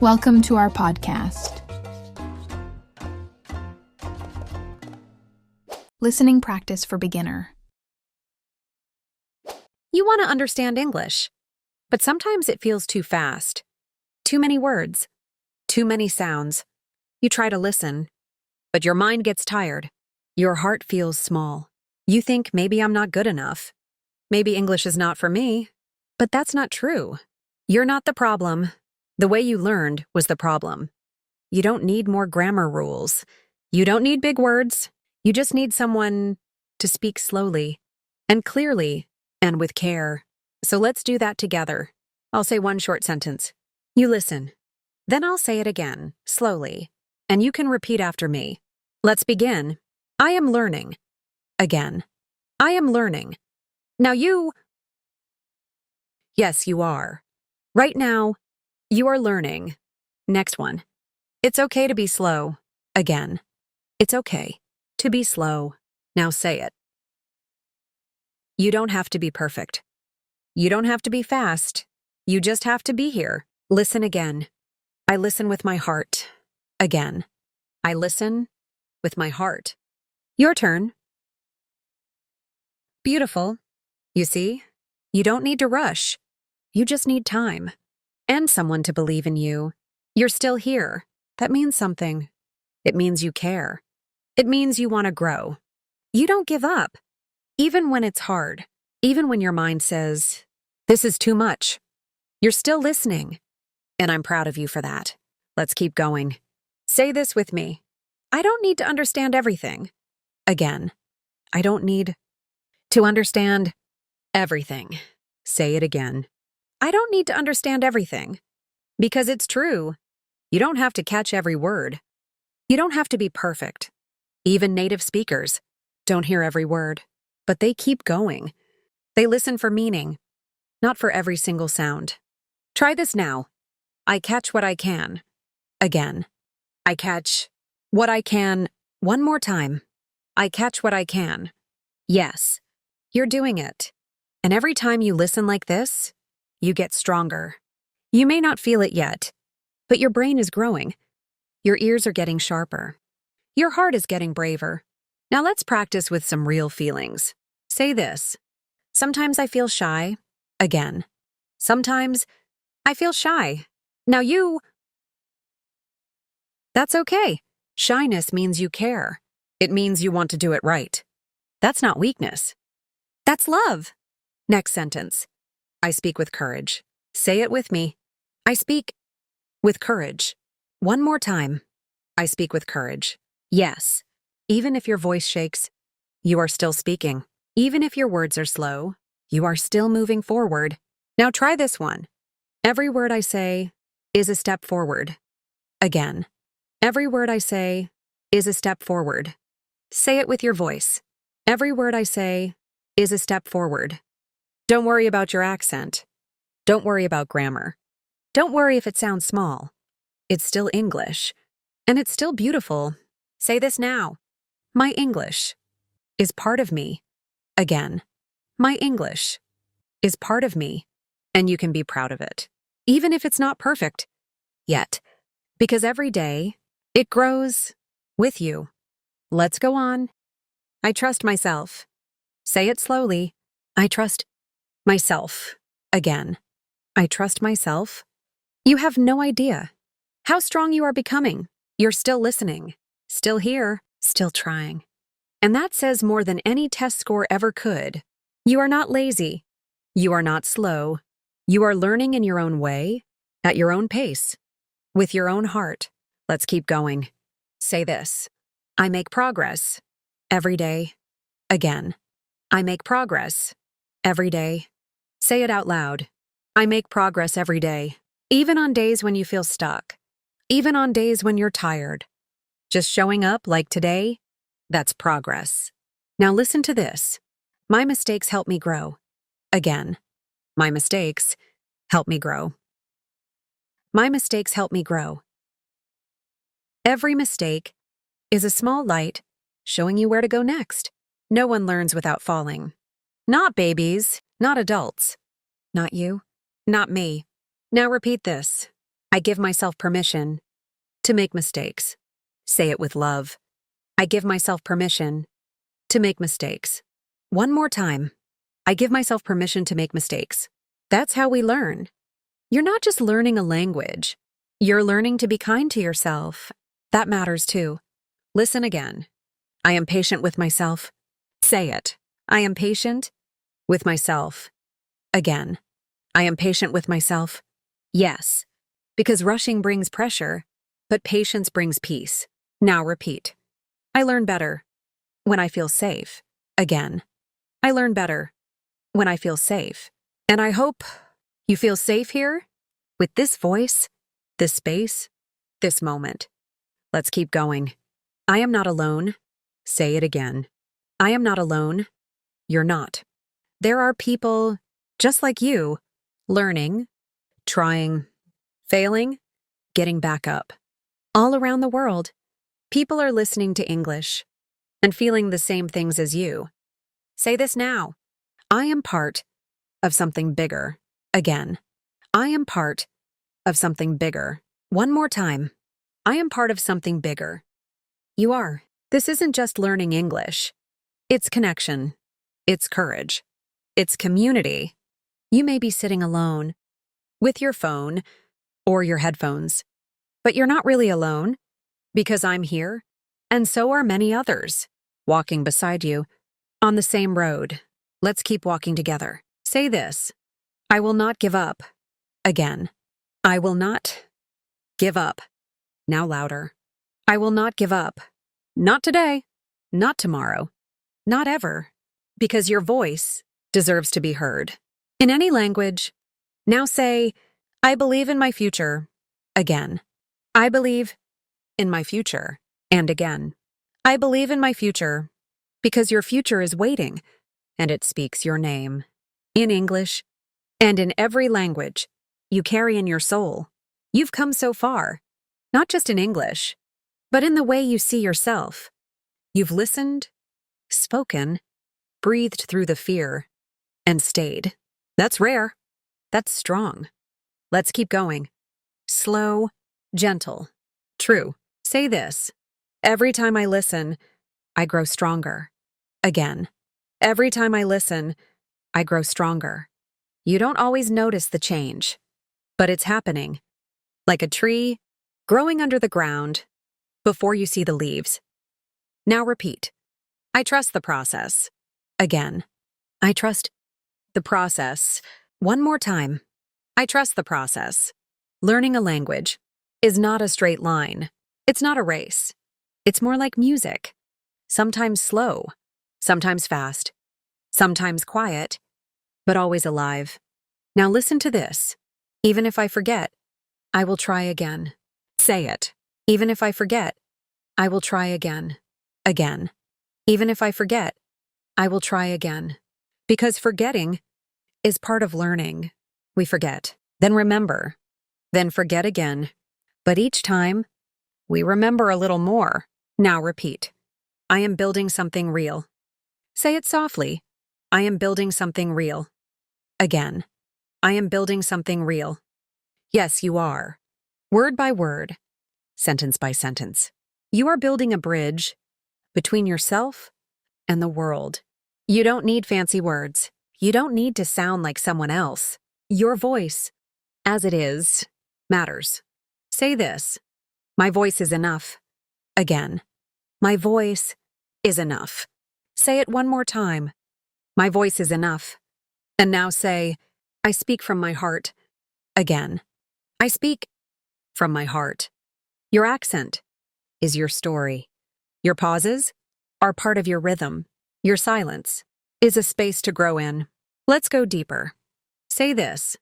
Welcome to our podcast. Listening practice for beginner. You want to understand English, but sometimes it feels too fast. Too many words. Too many sounds. You try to listen, but your mind gets tired. Your heart feels small. You think maybe I'm not good enough. Maybe English is not for me. But that's not true. You're not the problem. The way you learned was the problem. You don't need more grammar rules. You don't need big words. You just need someone to speak slowly and clearly and with care. So let's do that together. I'll say one short sentence. You listen. Then I'll say it again, slowly, and you can repeat after me. Let's begin. I am learning. Again. I am learning. Now you... Yes, you are. Right now, you are learning. Next one. It's okay to be slow. Again. It's okay to be slow. Now say it. You don't have to be perfect. You don't have to be fast. You just have to be here. Listen again. I listen with my heart. Again. I listen with my heart. Your turn. Beautiful. You see? You don't need to rush. You just need time. And someone to believe in you. You're still here. That means something. It means you care. It means you want to grow. You don't give up. Even when it's hard. Even when your mind says, this is too much. You're still listening. And I'm proud of you for that. Let's keep going. Say this with me. I don't need to understand everything. Again. I don't need to understand everything. Say it again. I don't need to understand everything. Because it's true. You don't have to catch every word. You don't have to be perfect. Even native speakers don't hear every word. But they keep going. They listen for meaning, not for every single sound. Try this now. I catch what I can. Again. I catch what I can. One more time. I catch what I can. Yes, you're doing it. And every time you listen like this, you get stronger. You may not feel it yet, but your brain is growing. Your ears are getting sharper. Your heart is getting braver. Now let's practice with some real feelings. Say this. Sometimes I feel shy. Again. Sometimes I feel shy. Now you... That's okay. Shyness means you care. It means you want to do it right. That's not weakness. That's love. Next sentence. I speak with courage. Say it with me. I speak with courage. One more time. I speak with courage. Yes. Even if your voice shakes, you are still speaking. Even if your words are slow, you are still moving forward. Now try this one. Every word I say is a step forward. Again. Every word I say is a step forward. Say it with your voice. Every word I say is a step forward. Don't worry about your accent. Don't worry about grammar. Don't worry if it sounds small. It's still English, and it's still beautiful. Say this now. My English is part of me. Again. My English is part of me, and you can be proud of it. Even if it's not perfect yet, because every day it grows with you. Let's go on. I trust myself. Say it slowly. I trust myself. Again. I trust myself. You have no idea how strong you are becoming. You're still listening, still here, still trying. And that says more than any test score ever could. You are not lazy. You are not slow. You are learning in your own way, at your own pace, with your own heart. Let's keep going. Say this. I make progress every day. Again. I make progress every day. Say it out loud. I make progress every day. Even on days when you feel stuck. Even on days when you're tired. Just showing up like today, that's progress. Now listen to this. My mistakes help me grow. Again. My mistakes help me grow. My mistakes help me grow. Every mistake is a small light showing you where to go next. No one learns without falling. Not babies, not adults. Not you, not me. Now repeat this. I give myself permission to make mistakes. Say it with love. I give myself permission to make mistakes. One more time. I give myself permission to make mistakes. That's how we learn. You're not just learning a language. You're learning to be kind to yourself. That matters too. Listen again. I am patient with myself. Say it. I am patient with myself. Again. I am patient with myself. Yes. Because rushing brings pressure, but patience brings peace. Now repeat. I learn better when I feel safe. Again. I learn better when I feel safe. And I hope you feel safe here with this voice, this space, this moment. Let's keep going. I am not alone. Say it again. I am not alone. You're not. There are people just like you, learning, trying, failing, getting back up. All around the world, people are listening to English and feeling the same things as you. Say this now. I am part of something bigger. Again. I am part of something bigger. One more time. I am part of something bigger. You are. This isn't just learning English. It's connection. It's courage. It's community. You may be sitting alone with your phone or your headphones, but you're not really alone because I'm here, and so are many others walking beside you on the same road. Let's keep walking together. Say this. I will not give up. Again. I will not give up. Now louder. I will not give up. Not today. Not tomorrow. Not ever. Because your voice deserves to be heard. In any language. Now say, I believe in my future. Again. I believe in my future. And again. I believe in my future. Because your future is waiting, and it speaks your name. In English, and in every language you carry in your soul. You've come so far, not just in English, but in the way you see yourself. You've listened, spoken, breathed through the fear, and stayed. That's rare. That's strong. Let's keep going. Slow, gentle, true. Say this. Every time I listen, I grow stronger. Again. Every time I listen, I grow stronger. You don't always notice the change, but it's happening. Like a tree growing under the ground before you see the leaves. Now repeat. I trust the process. Again. I trust the process. One more time. I trust the process. Learning a language is not a straight line. It's not a race. It's more like music. Sometimes slow, sometimes fast, sometimes quiet, but always alive. Now listen to this. Even if I forget, I will try again. Say it. Even if I forget, I will try again. Again. Even if I forget, I will try again. Because forgetting is part of learning. We forget, then remember, then forget again. But each time, we remember a little more. Now repeat. I am building something real. Say it softly. I am building something real. Again. I am building something real. Yes, you are. Word by word, sentence by sentence. You are building a bridge between yourself and the world. You don't need fancy words. You don't need to sound like someone else. Your voice, as it is, matters. Say this. My voice is enough. Again. My voice is enough. Say it one more time. My voice is enough. And now say, I speak from my heart. Again. I speak from my heart. Your accent is your story. Your pauses are part of your rhythm. Your silence is a space to grow in. Let's go deeper. Say this.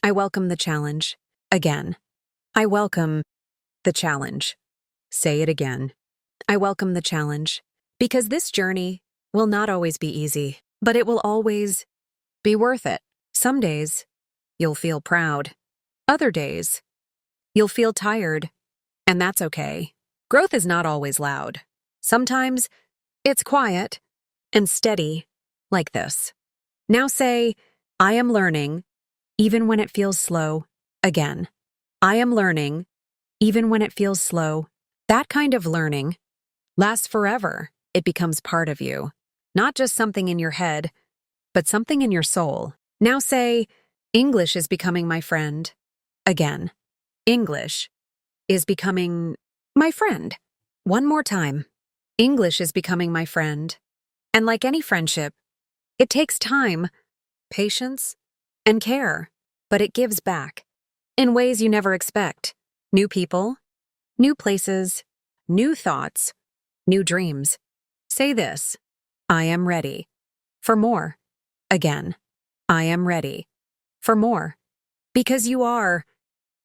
I welcome the challenge. Again. I welcome the challenge. Say it again. I welcome the challenge. Because this journey will not always be easy, but it will always be worth it. Some days, you'll feel proud. Other days, you'll feel tired. And that's okay. Growth is not always loud. Sometimes, it's quiet and steady, like this. Now say, I am learning, even when it feels slow. Again. I am learning, even when it feels slow. That kind of learning lasts forever. It becomes part of you, not just something in your head, but something in your soul. Now say, English is becoming my friend. Again, English is becoming my friend. One more time. English is becoming my friend. And like any friendship, it takes time, patience, and care, but it gives back in ways you never expect. New people, new places, new thoughts, new dreams. Say this, I am ready for more. Again, I am ready for more. Because you are.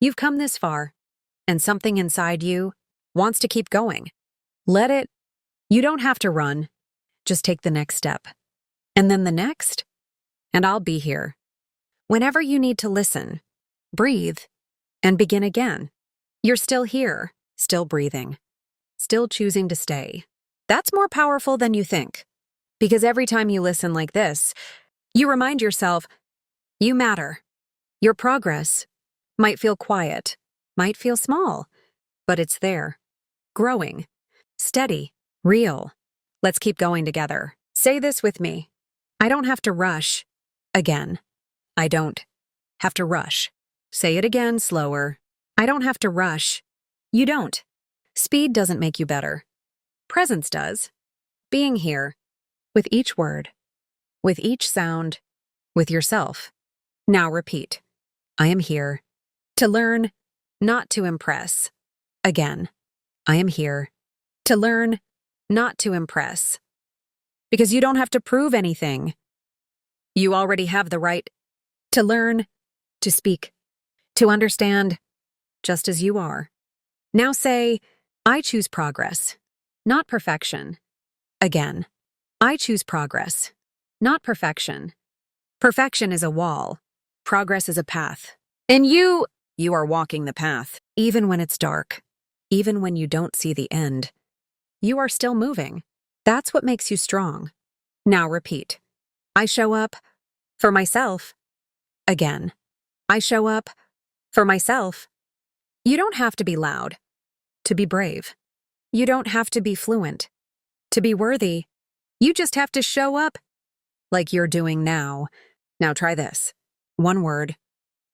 You've come this far, and something inside you wants to keep going. Let it. You don't have to run. Just take the next step. And then the next. And I'll be here. Whenever you need to listen, breathe, and begin again. You're still here, still breathing, still choosing to stay. That's more powerful than you think. Because every time you listen like this, you remind yourself, you matter. Your progress might feel quiet, might feel small, but it's there, growing, steady, real. Let's keep going together. Say this with me. I don't have to rush. Again. I don't have to rush. Say it again, slower. I don't have to rush. You don't. Speed doesn't make you better. Presence does. Being here, with each word, with each sound, with yourself. Now repeat. I am here to learn, not to impress. Again. I am here to learn, not to impress. Because you don't have to prove anything. You already have the right to learn, to speak, to understand, just as you are. Now say, I choose progress, not perfection. Again, I choose progress, not perfection. Perfection is a wall. Progress is a path. And you are walking the path, even when it's dark, even when you don't see the end. You are still moving. That's what makes you strong. Now repeat. I show up for myself. Again. I show up for myself. You don't have to be loud to be brave. You don't have to be fluent to be worthy. You just have to show up like you're doing now. Now try this. One word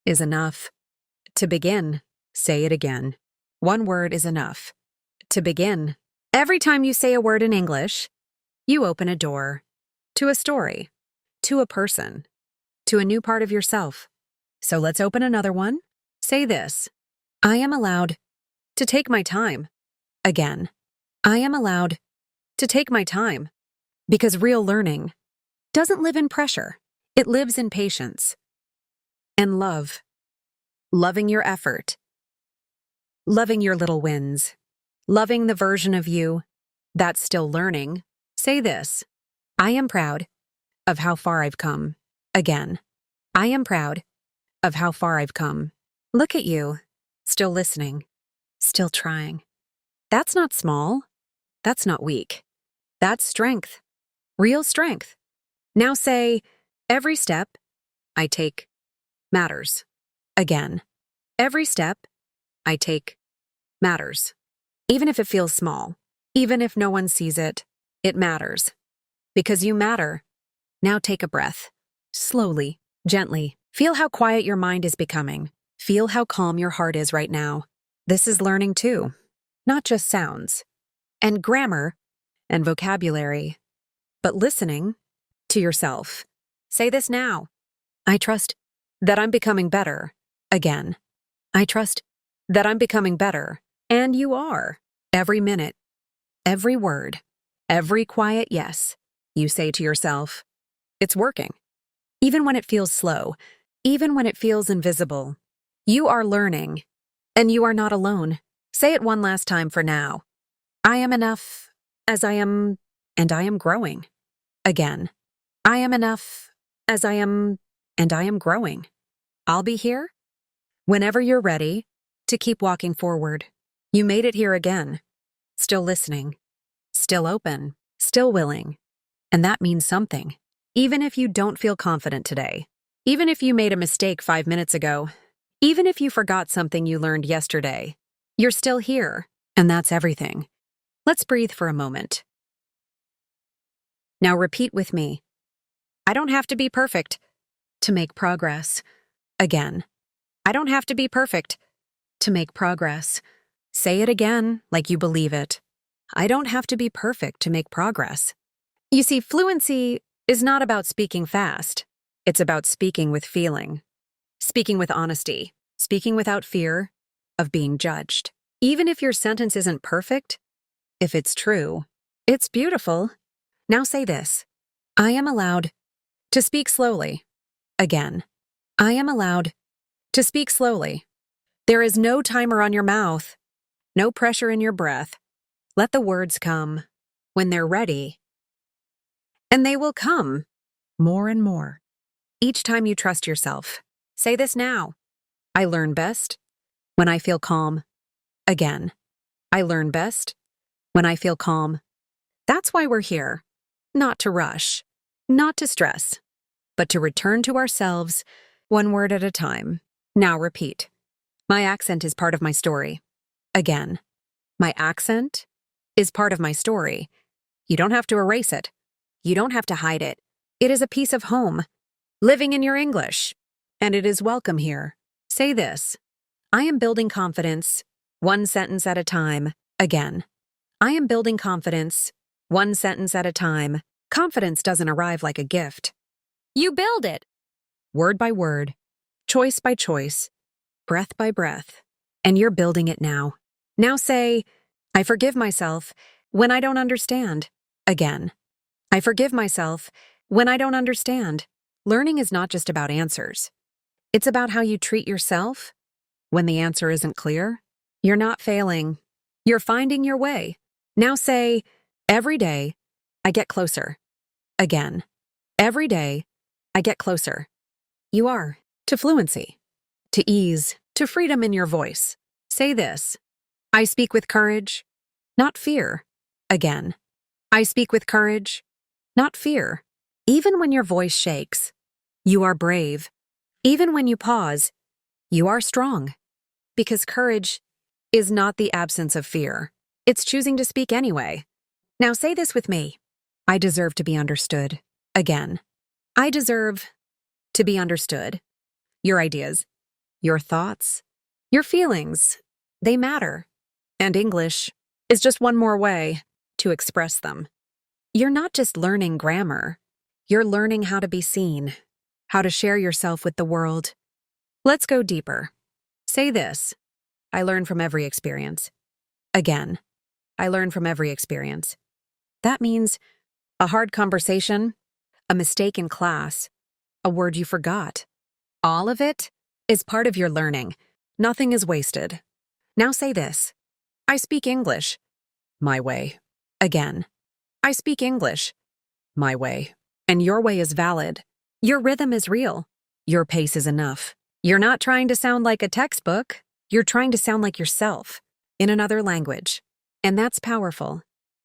is enough. To begin, say it again. One word is enough. To begin. Every time you say a word in English, you open a door to a story, to a person, to a new part of yourself. So let's open another one. Say this. I am allowed to take my time. Again. I am allowed to take my time. Because real learning doesn't live in pressure. It lives in patience and love. Loving your effort. Loving your little wins. Loving the version of you that's still learning. Say this. I am proud of how far I've come. Again. I am proud of how far I've come. Look at you, still listening, still trying. That's not small. That's not weak. That's strength. Real strength. Now say, every step I take matters. Again. Every step I take matters. Even if it feels small, even if no one sees it, it matters. Because you matter. Now take a breath. Slowly, gently. Feel how quiet your mind is becoming. Feel how calm your heart is right now. This is learning too, not just sounds, and grammar, and vocabulary, but listening to yourself. Say this now. I trust that I'm becoming better. Again. I trust that I'm becoming better. And you are. Every minute, every word, every quiet yes you say to yourself. It's working. Even when it feels slow, even when it feels invisible, you are learning, and you are not alone. Say it one last time for now. I am enough as I am, and I am growing. Again. I am enough as I am, and I am growing. I'll be here whenever you're ready to keep walking forward. You made it here again. Still listening, still open, still willing. And that means something. Even if you don't feel confident today, even if you made a mistake 5 minutes ago, Even if you forgot something you learned yesterday, you're still here, and that's everything. Let's breathe for a moment. Now repeat with me. I don't have to be perfect to make progress. Again. I don't have to be perfect to make progress. Say it again like you believe it. I don't have to be perfect to make progress. You see, fluency is not about speaking fast. It's about speaking with feeling, speaking with honesty, speaking without fear of being judged. Even if your sentence isn't perfect, if it's true, it's beautiful. Now say this. I am allowed to speak slowly. Again. I am allowed to speak slowly. There is no timer on your mouth, no pressure in your breath. Let the words come when they're ready. And they will come more and more. Each time you trust yourself, say this now. I learn best when I feel calm. Again. I learn best when I feel calm. That's why we're here. Not to rush, not to stress, but to return to ourselves one word at a time. Now repeat. My accent is part of my story. Again. My accent is part of my story. You don't have to erase it. You don't have to hide it. It is a piece of home, living in your English, and it is welcome here. Say this. I am building confidence, one sentence at a time. Again. I am building confidence, one sentence at a time. Confidence doesn't arrive like a gift. You build it. Word by word, choice by choice, breath by breath, and you're building it now. Now say, I forgive myself when I don't understand. Again. I forgive myself when I don't understand. Learning is not just about answers. It's about how you treat yourself when the answer isn't clear. You're not failing. You're finding your way. Now say, every day, I get closer. Again. Every day, I get closer. You are to fluency, to ease, to freedom in your voice. Say this. I speak with courage, not fear. Again. I speak with courage, not fear. Even when your voice shakes, you are brave. Even when you pause, you are strong. Because courage is not the absence of fear. It's choosing to speak anyway. Now say this with me. I deserve to be understood. Again. I deserve to be understood. Your ideas, your thoughts, your feelings, they matter. And English is just one more way to express them. You're not just learning grammar. You're learning how to be seen, how to share yourself with the world. Let's go deeper. Say this. I learn from every experience. Again. I learn from every experience. That means a hard conversation, a mistake in class, a word you forgot. All of it is part of your learning. Nothing is wasted. Now say this. I speak English. My way. Again. I speak English. My way. And your way is valid. Your rhythm is real. Your pace is enough. You're not trying to sound like a textbook. You're trying to sound like yourself in another language. And that's powerful.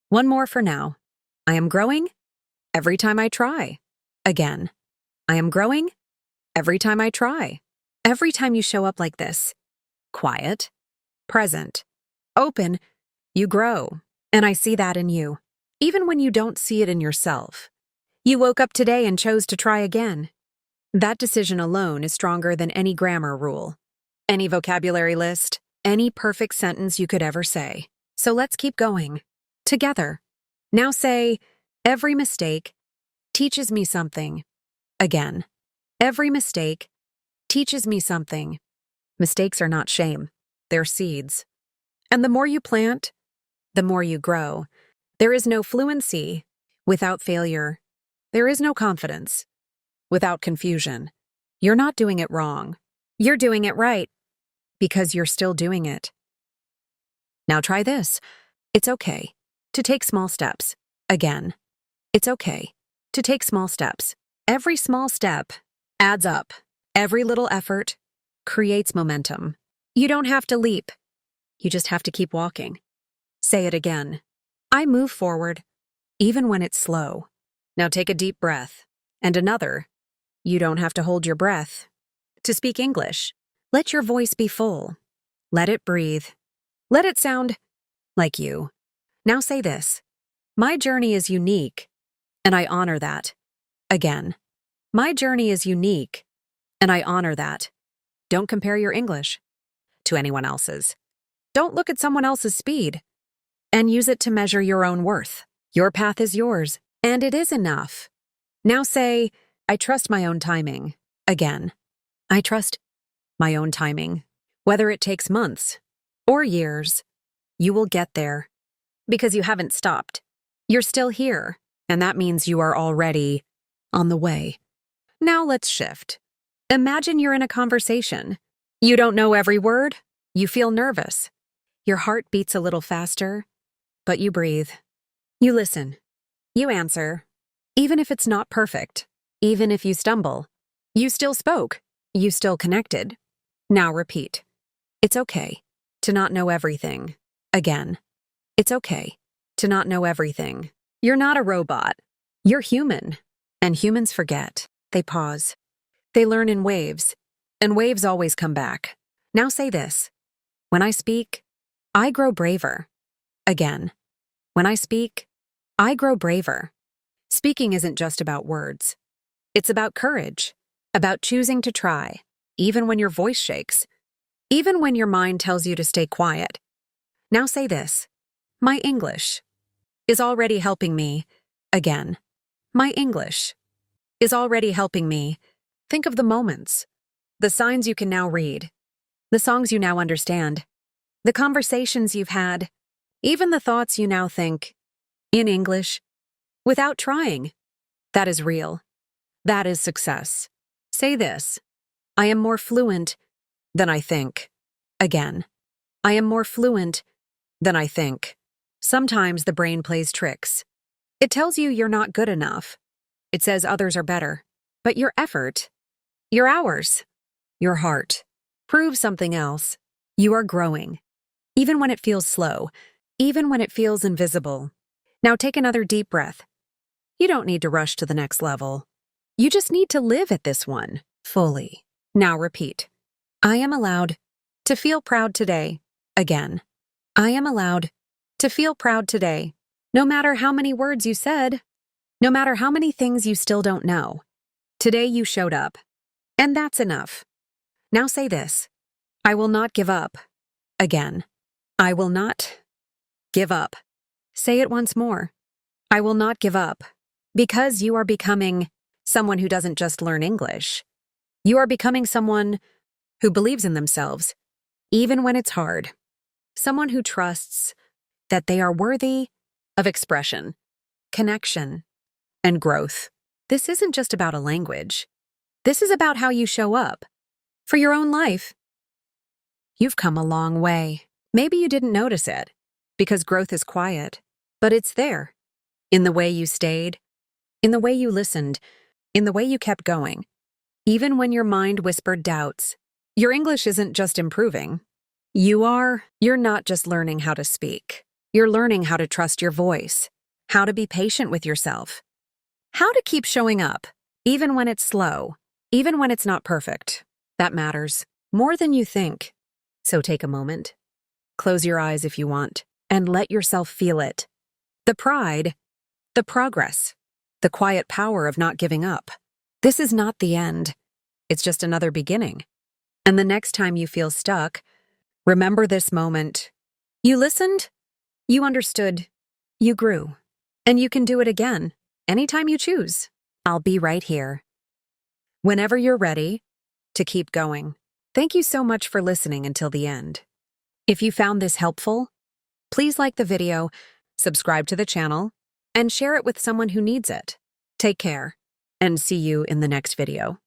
One more for now. I am growing every time I try. Again. I am growing every time I try. Every time you show up like this. Quiet. Present. Open. You grow. And I see that in you. Even when you don't see it in yourself. You woke up today and chose to try again. That decision alone is stronger than any grammar rule, any vocabulary list, any perfect sentence you could ever say. So let's keep going. Together. Now say, every mistake teaches me something. Again. Every mistake teaches me something. Mistakes are not shame. They're seeds. And the more you plant, the more you grow. There is no fluency without failure. There is no confidence without confusion. You're not doing it wrong. You're doing it right because you're still doing it. Now try this. It's okay to take small steps. Again. It's okay to take small steps. Every small step adds up. Every little effort creates momentum. You don't have to leap. You just have to keep walking. Say it again. I move forward, even when it's slow. Now take a deep breath. And another. You don't have to hold your breath to speak English. Let your voice be full. Let it breathe. Let it sound like you. Now say this. My journey is unique, and I honor that. Again. My journey is unique, and I honor that. Don't compare your English to anyone else's. Don't look at someone else's speed, and use it to measure your own worth. Your path is yours, and it is enough. Now say, I trust my own timing. Again. I trust my own timing. Whether it takes months or years, you will get there because you haven't stopped. You're still here, and that means you are already on the way. Now let's shift. Imagine you're in a conversation. You don't know every word. You feel nervous. Your heart beats a little faster, but you breathe. You listen. You answer. Even if it's not perfect, even if you stumble, you still spoke. You still connected. Now repeat. It's okay to not know everything. Again. It's okay to not know everything. You're not a robot. You're human. And humans forget. They pause. They learn in waves. And waves always come back. Now say this. When I speak, I grow braver. Again. When I speak, I grow braver. Speaking isn't just about words. It's about courage. About choosing to try. Even when your voice shakes. Even when your mind tells you to stay quiet. Now say this. My English is already helping me. Again. My English is already helping me. Think of the moments. The signs you can now read. The songs you now understand. The conversations you've had. Even the thoughts you now think. In English. Without trying. That is real. That is success. Say this. I am more fluent than I think. Again. I am more fluent than I think. Sometimes the brain plays tricks. It tells you you're not good enough. It says others are better. But your effort, your hours, your heart, proves something else. You are growing. Even when it feels slow. Even when it feels invisible. Now take another deep breath. You don't need to rush to the next level. You just need to live at this one fully. Now repeat. I am allowed to feel proud today. Again. I am allowed to feel proud today. No matter how many words you said, no matter how many things you still don't know. Today you showed up. And that's enough. Now say this. I will not give up. Again. I will not give up. Say it once more. I will not give up. Because you are becoming someone who doesn't just learn English. You are becoming someone who believes in themselves, even when it's hard. Someone who trusts that they are worthy of expression, connection, and growth. This isn't just about a language. This is about how you show up for your own life. You've come a long way. Maybe you didn't notice it, because growth is quiet, but it's there. In the way you stayed, in the way you listened, in the way you kept going. Even when your mind whispered doubts, your English isn't just improving. You're not just learning how to speak. You're learning how to trust your voice, how to be patient with yourself, how to keep showing up, even when it's slow, even when it's not perfect. That matters more than you think. So take a moment. Close your eyes if you want, and let yourself feel it. The pride, the progress, the quiet power of not giving up. This is not the end. It's just another beginning. And the next time you feel stuck, remember this moment. You listened, you understood, you grew, and you can do it again, anytime you choose. I'll be right here. Whenever you're ready to keep going. Thank you so much for listening until the end. If you found this helpful, please like the video, subscribe to the channel, and share it with someone who needs it. Take care, and see you in the next video.